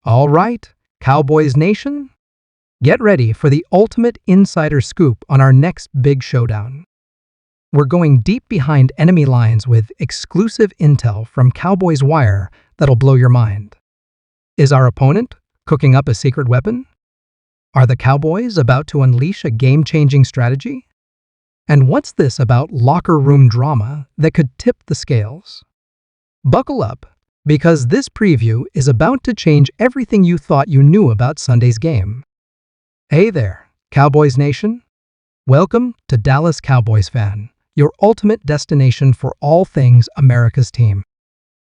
All right, Cowboys Nation, get ready for the ultimate insider scoop on our next big showdown. We're going deep behind enemy lines with exclusive intel from Cowboys Wire that'll blow your mind. Is our opponent cooking up a secret weapon? Are the Cowboys about to unleash a game-changing strategy? And what's this about locker room drama that could tip the scales? Buckle up, because this preview is about to change everything you thought you knew about Sunday's game. Hey there, Cowboys Nation. Welcome to Dallas Cowboys Fan, your ultimate destination for all things America's team.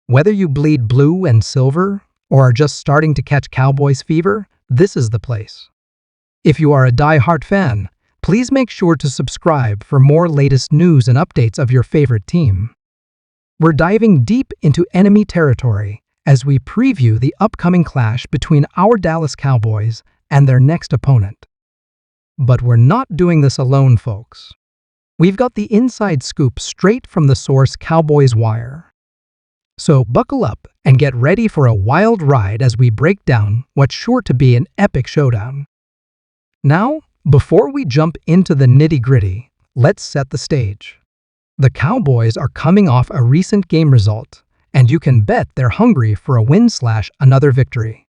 Whether you bleed blue and silver or are just starting to catch Cowboys fever, this is the place. If you are a die-hard fan, please make sure to subscribe for more latest news and updates of your favorite team. We're diving deep into enemy territory as we preview the upcoming clash between our Dallas Cowboys and their next opponent. But we're not doing this alone, folks. We've got the inside scoop straight from the source Cowboys Wire. So buckle up and get ready for a wild ride as we break down what's sure to be an epic showdown. Now, before we jump into the nitty-gritty, let's set the stage. The Cowboys are coming off a recent game result, and you can bet they're hungry for a win/another victory.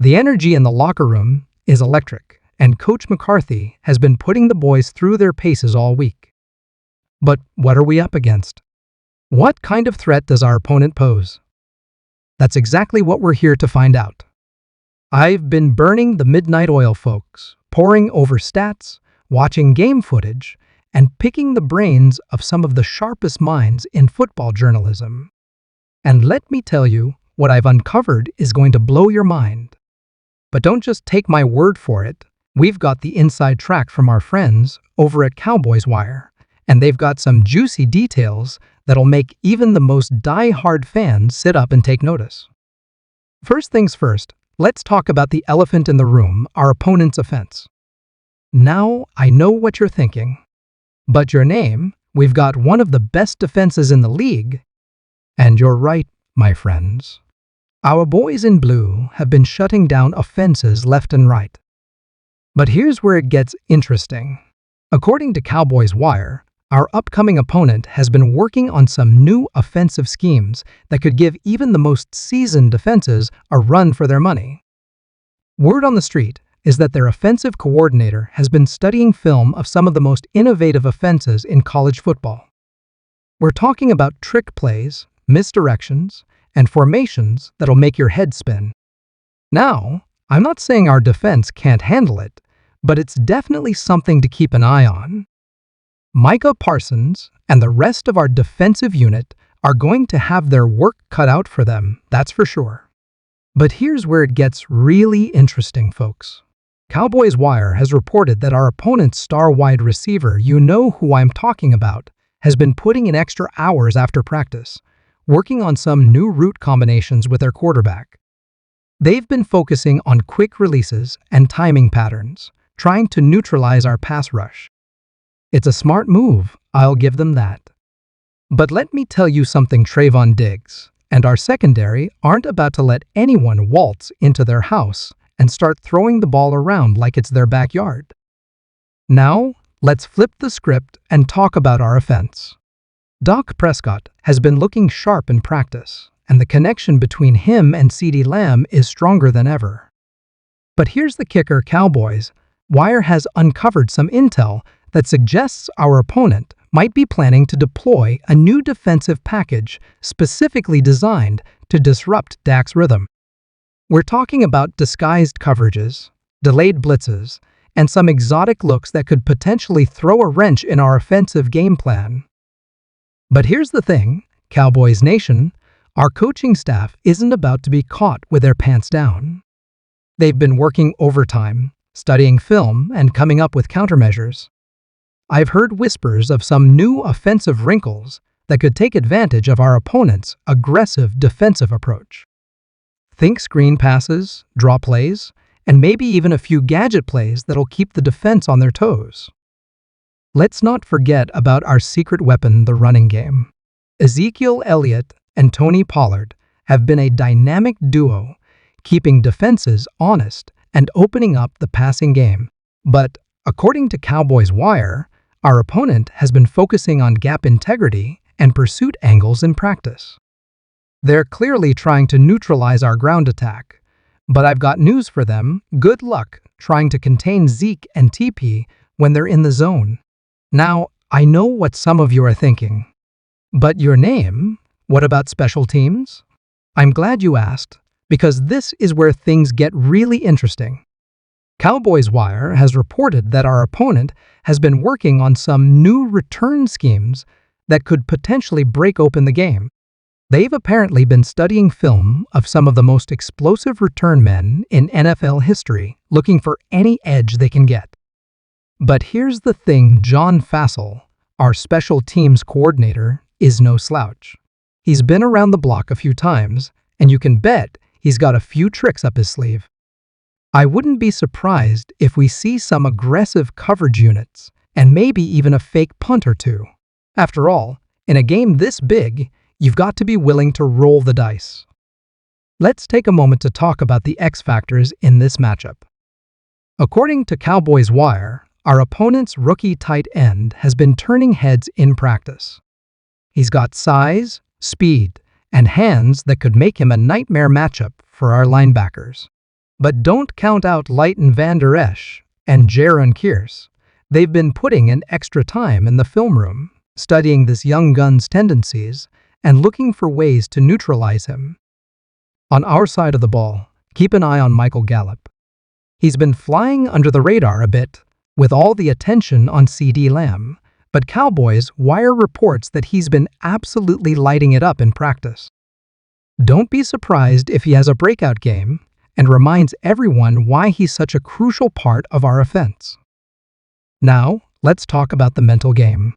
The energy in the locker room is electric, and Coach McCarthy has been putting the boys through their paces all week. But what are we up against? What kind of threat does our opponent pose? That's exactly what we're here to find out. I've been burning the midnight oil, folks, poring over stats, watching game footage, and picking the brains of some of the sharpest minds in football journalism. And let me tell you, what I've uncovered is going to blow your mind. But don't just take my word for it. We've got the inside track from our friends over at Cowboys Wire, and they've got some juicy details that'll make even the most die-hard fans sit up and take notice. First things first, let's talk about the elephant in the room, our opponent's offense. Now, I know what you're thinking. But your name, we've got one of the best defenses in the league. And you're right, my friends. Our boys in blue have been shutting down offenses left and right. But here's where it gets interesting. According to Cowboys Wire, our upcoming opponent has been working on some new offensive schemes that could give even the most seasoned defenses a run for their money. Word on the street is that their offensive coordinator has been studying film of some of the most innovative offenses in college football. We're talking about trick plays, misdirections, and formations that'll make your head spin. Now, I'm not saying our defense can't handle it, but it's definitely something to keep an eye on. Micah Parsons and the rest of our defensive unit are going to have their work cut out for them, that's for sure. But here's where it gets really interesting, folks. Cowboys Wire has reported that our opponent's star wide receiver, you know who I'm talking about, has been putting in extra hours after practice, working on some new route combinations with their quarterback. They've been focusing on quick releases and timing patterns, trying to neutralize our pass rush. It's a smart move, I'll give them that. But let me tell you something, Trayvon Diggs and our secondary aren't about to let anyone waltz into their house and start throwing the ball around like it's their backyard. Now, let's flip the script and talk about our offense. Dak Prescott has been looking sharp in practice, and the connection between him and CeeDee Lamb is stronger than ever. But here's the kicker, Cowboys. Wire has uncovered some intel that suggests our opponent might be planning to deploy a new defensive package specifically designed to disrupt Dak's rhythm. We're talking about disguised coverages, delayed blitzes, and some exotic looks that could potentially throw a wrench in our offensive game plan. But here's the thing, Cowboys Nation, our coaching staff isn't about to be caught with their pants down. They've been working overtime, studying film, and coming up with countermeasures. I've heard whispers of some new offensive wrinkles that could take advantage of our opponent's aggressive defensive approach. Think screen passes, draw plays, and maybe even a few gadget plays that'll keep the defense on their toes. Let's not forget about our secret weapon, the running game. Ezekiel Elliott and Tony Pollard have been a dynamic duo, keeping defenses honest and opening up the passing game. But according to Cowboys Wire, our opponent has been focusing on gap integrity and pursuit angles in practice. They're clearly trying to neutralize our ground attack, but I've got news for them. Good luck trying to contain Zeke and TP when they're in the zone. Now, I know what some of you are thinking. But your name? What about special teams? I'm glad you asked, because this is where things get really interesting. Cowboys Wire has reported that our opponent has been working on some new return schemes that could potentially break open the game. They've apparently been studying film of some of the most explosive return men in NFL history, looking for any edge they can get. But here's the thing, John Fassel, our special teams coordinator, is no slouch. He's been around the block a few times, and you can bet he's got a few tricks up his sleeve. I wouldn't be surprised if we see some aggressive coverage units, and maybe even a fake punt or two. After all, in a game this big, you've got to be willing to roll the dice. Let's take a moment to talk about the X factors in this matchup. According to Cowboys Wire, our opponent's rookie tight end has been turning heads in practice. He's got size, speed, and hands that could make him a nightmare matchup for our linebackers. But don't count out Leighton Vander Esch and Jaron Kearse. They've been putting in extra time in the film room, studying this young gun's tendencies and looking for ways to neutralize him. On our side of the ball, keep an eye on Michael Gallup. He's been flying under the radar a bit with all the attention on CD Lamb, but Cowboys Wire reports that he's been absolutely lighting it up in practice. Don't be surprised if he has a breakout game and reminds everyone why he's such a crucial part of our offense. Now, let's talk about the mental game.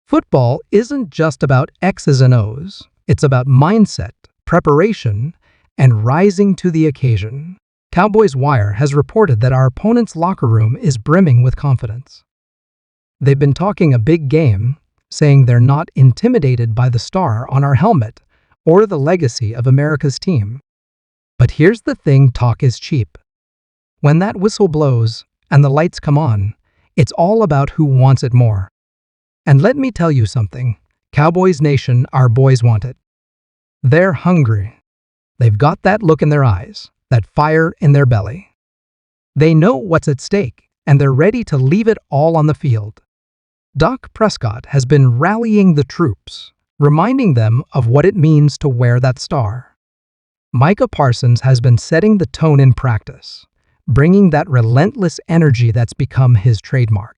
Football isn't just about X's and O's. It's about mindset, preparation, and rising to the occasion. Cowboys Wire has reported that our opponent's locker room is brimming with confidence. They've been talking a big game, saying they're not intimidated by the star on our helmet or the legacy of America's team. But here's the thing, talk is cheap. When that whistle blows and the lights come on, it's all about who wants it more. And let me tell you something, Cowboys Nation, our boys want it. They're hungry. They've got that look in their eyes, that fire in their belly. They know what's at stake, and they're ready to leave it all on the field. Dak Prescott has been rallying the troops, reminding them of what it means to wear that star. Micah Parsons has been setting the tone in practice, bringing that relentless energy that's become his trademark.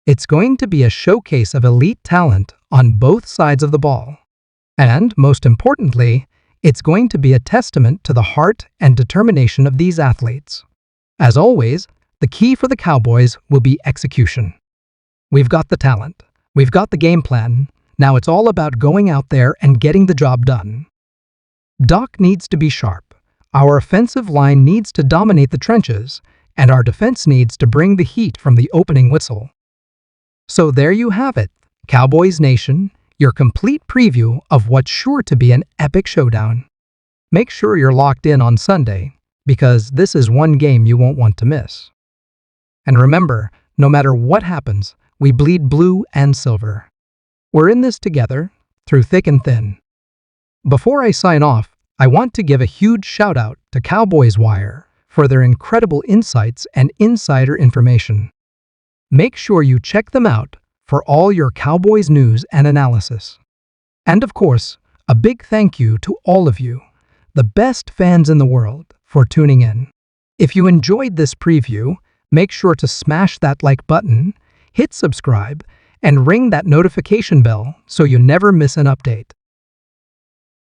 It's going to be a showcase of elite talent on both sides of the ball. And, most importantly, it's going to be a testament to the heart and determination of these athletes. As always, the key for the Cowboys will be execution. We've got the talent. We've got the game plan. Now it's all about going out there and getting the job done. Dak needs to be sharp. Our offensive line needs to dominate the trenches, and our defense needs to bring the heat from the opening whistle. So there you have it, Cowboys Nation, your complete preview of what's sure to be an epic showdown. Make sure you're locked in on Sunday, because this is one game you won't want to miss. And remember, no matter what happens, we bleed blue and silver. We're in this together, through thick and thin. Before I sign off, I want to give a huge shout out to Cowboys Wire for their incredible insights and insider information. Make sure you check them out for all your Cowboys news and analysis. And of course, a big thank you to all of you, the best fans in the world, for tuning in. If you enjoyed this preview, make sure to smash that like button, hit subscribe, and ring that notification bell so you never miss an update.